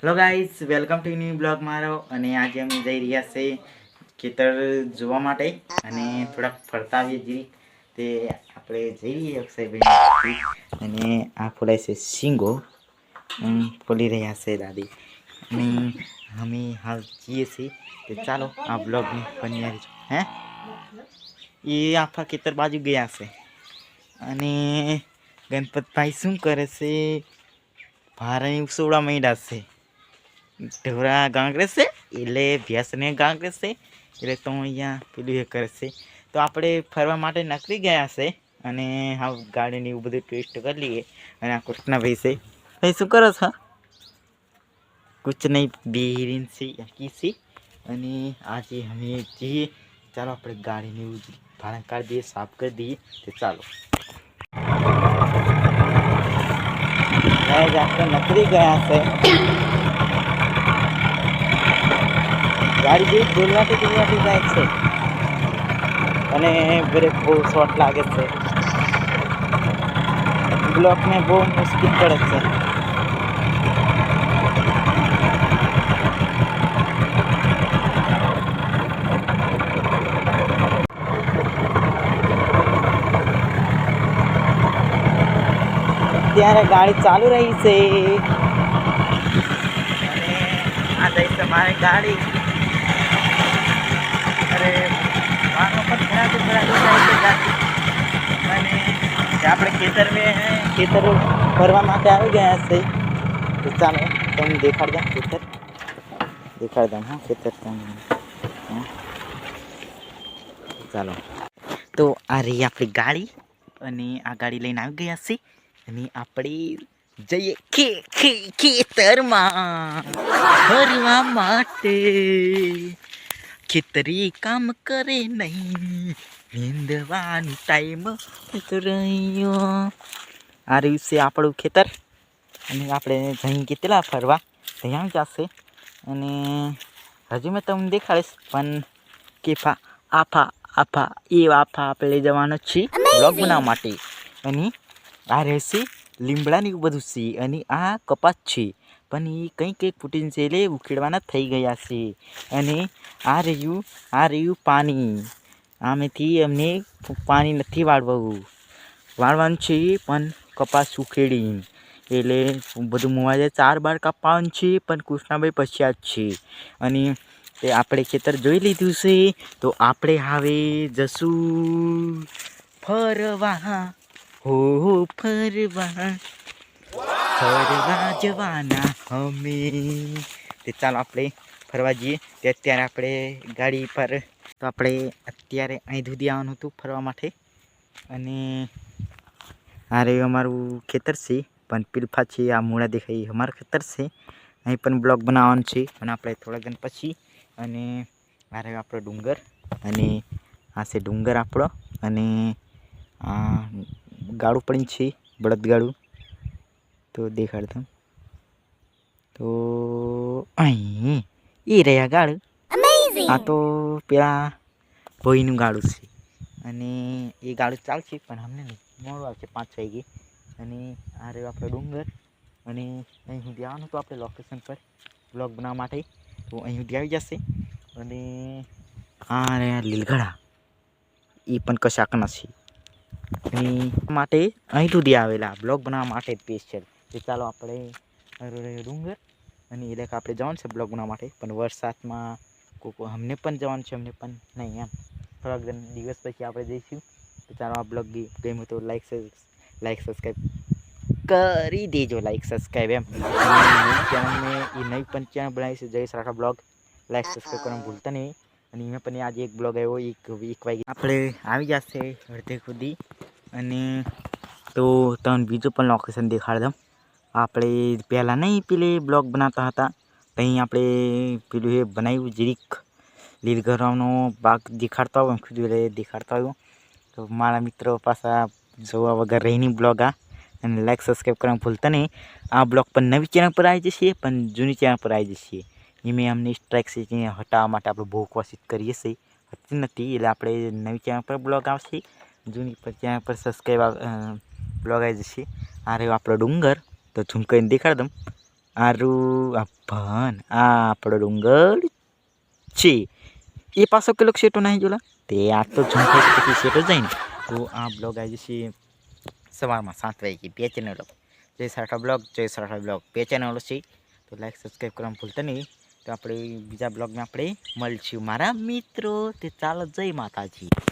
Hello guys, welcome to new blog મારો. અને આજે અમે જઈ રહ્યા છે ખેતર જોવા માટે અને થોડાક ફરતા આવીએ જઈએ. તે આપણે જઈએ અક્ષયભાઈ અને આ ફોડાય છે શીંગો ફોલી રહ્યા છે દાદી. અને અમે હાલ જઈએ છીએ. તો ચાલો આ બ્લોગની બની હે એ આખા ખેતર બાજુ ગયા છે. અને ગણપતભાઈ શું કરે છે? ભારે ઉસોડા માંડ્યા છે. ઢોરા ગાંગરે છે એટલે ભેંસને ગાંગરે છે એટલે તો અહીંયા પેલું એ કરે છે. તો આપણે ફરવા માટે નીકળી ગયા છે અને હા ગાડીને એવું બધું ટેસ્ટ કરી લઈએ. અને આ કૃષ્ણભાઈ છે. ભાઈ શું કરો છો? કુછ નહીં, બેરીન છે યકી છે. અને આજે અમે જઈએ. ચાલો આપણે ગાડીને એવું ભાડા કાઢી દઈએ, સાફ કરી દઈએ. તો ચાલો આપણે નીકળી ગયા છે. ગાડી જેવી ડોલવાથી જાય છે અને બ્રેક બહુ શોર્ટ લાગે છે. બ્લોકને બહુ મુશ્કેલ પડે છે. અત્યારે ગાડી ચાલુ રહી છે અને આ જઈ છે મારી ગાડી. અરે વાહનો પણ ઘણા અને આપણે ખેતર ભરવા માટે આવી ગયા છે. તો ચાલો તમને દેખાડ દઉં ખેતર. હા ખેતર તમને. ચાલો તો આ રહી આપણી ગાડી અને આ ગાડી લઈને આવી ગયા છે. અને આપણે જઈએ ખેતરમાં ફરવા માટે. ખેતરી કામ કરે નહીં, નીંદવાનો ટાઈમ રહ્યો. આ રહ્યું છે આપણું ખેતર અને આપણે જઈ કેટલા ફરવા ત્યાં જશે. અને હજુ મેં તમને દેખાડીશ પણ કેફા આફા આપણે લઈ જવાનો છીએ બ્લોગ બનાવવા માટે. અને આ રહેશે લીમડાની બધું છે અને આ કપાસ છે પણ એ કંઈક ફૂટીને છે એટલે ઉખેડવાના થઈ ગયા છે. અને આ રહ્યું પાણી. આમેથી અમને પાણી નથી વાળવાનું છે પણ કપાસ ઉખેડી એટલે બધું મોવાઈ જાય. 4 બાર કાપવાનું છે પણ કૃષ્ણાભાઈ પશ્ચાત છે. અને તે આપણે ખેતર જોઈ લીધું છે. તો આપણે હવે જશું ફરવા. ફરવા જવાના અમે. તે ચાલો આપણે ફરવા જઈએ. તે અત્યારે આપણે ગાડી પર તો આપણે અત્યારે અહીં સુધી આવવાનું હતું ફરવા માટે. અને આ રહ્યું અમારું ખેતર છે પણ પીલફા છે. આ મૂળા દેખાય અમારું ખેતર છે. અહીં પણ બ્લોગ બનાવવાનું છે અને આપણે થોડા દિન પછી. અને આ રહ્યો આપણો ડુંગર અને આ છે ડુંગર આપણો. અને આ ગાડું પણ છે બળદગાડું તો દેખાડતા. તો અહીં એ રહ્યા ગાડું. આ તો પેલા ભોઈનું ગાડું છે અને એ ગાડું ચાલશે પણ અમને મોડું આવશે 5 વાગે. અને આ રહ્યો આપણો ડુંગર. અને અહીં સુધી આવવાનું તો આપણે લોકેશન પર બ્લોગ બનાવવા માટે. તો અહીં સુધી આવી જશે. અને આ રહ્યા લીલગડા એ પણ કશાકના છે અને માટે અહીં સુધી આવેલા બ્લોગ બનાવવા માટે સ્પેશિયલ. તો ચાલો આપણે ડુંગર અને એ લેખ આપણે જવાનું છે બ્લોગ બનાવવા માટે. પણ વરસાદમાં અમને પણ જવાનું છે, અમને પણ નહીં એમ થોડાક દિવસ પછી આપણે જઈશું. તો ચાલો આ બ્લોગ ગમ્યું તો લાઈક સબસ્ક્રાઈબ કરી દેજો. એમ ચેનલને એ નવી પણ ચેનલ બનાવી છે જયેશ રાઠા બ્લોગ. લાઈક સબસ્ક્રાઈબ કરવાનું ભૂલતા નહીં. અને એમાં પણ આજે એક બ્લોગ આવ્યો 1 વાગે આપણે આવી જશે અડધે સુધી. અને તો તમને બીજું પણ લોકેશન દેખાડી દઉં. આપણે પહેલાં નહીં પેલી બ્લોગ બનાવતા હતા ત્યાં આપણે પેલું એ બનાવ્યું જીરીક લીલગરાનો બાગ દેખાડતા હોય દેખાડતા હોય. તો મારા મિત્રો પાછા જોવા વગર રહીની બ્લોગ આ. અને લાઈક સબસ્ક્રાઈબ કરવાનું ભૂલતા નહીં. આ બ્લોગ પર નવી ચેનલ પર આવી જશે પણ જૂની ચેનલ પર આવી જશે. એમાં અમને સ્ટ્રાઇક છે હટાવવા માટે આપણે બહુ કોશિશ કરીએ છીએ, હતી નથી એટલે આપણે નવી ચેનલ પર બ્લોગ આવશે. જૂની પર ચેનલ પર સબસ્ક્રાઈબ બ્લોગ આવી જશે. આ રહ્યો આપણો ડુંગર. તો ઝૂમ કરીને દેખાડ દઉં. આરું આ ભન આ આપણો ડુંગર છે એ પાછો કેટલોક શેટો નહીં જોલા તે આ તો ઝૂંઠે પછી શેટો જાય ને તો આ બ્લોગ આવી જશે સવારમાં 7 વાગે 2 ચેનલો જય સાઠા બ્લોગ 2 ચેનલો છે તો લાઈક સબસ્ક્રાઈબ કરવાનું ભૂલતા નહીં તો આપણે બીજા બ્લોગમાં આપણે મળીશું મારા મિત્રો તે ચાલો જય માતાજી.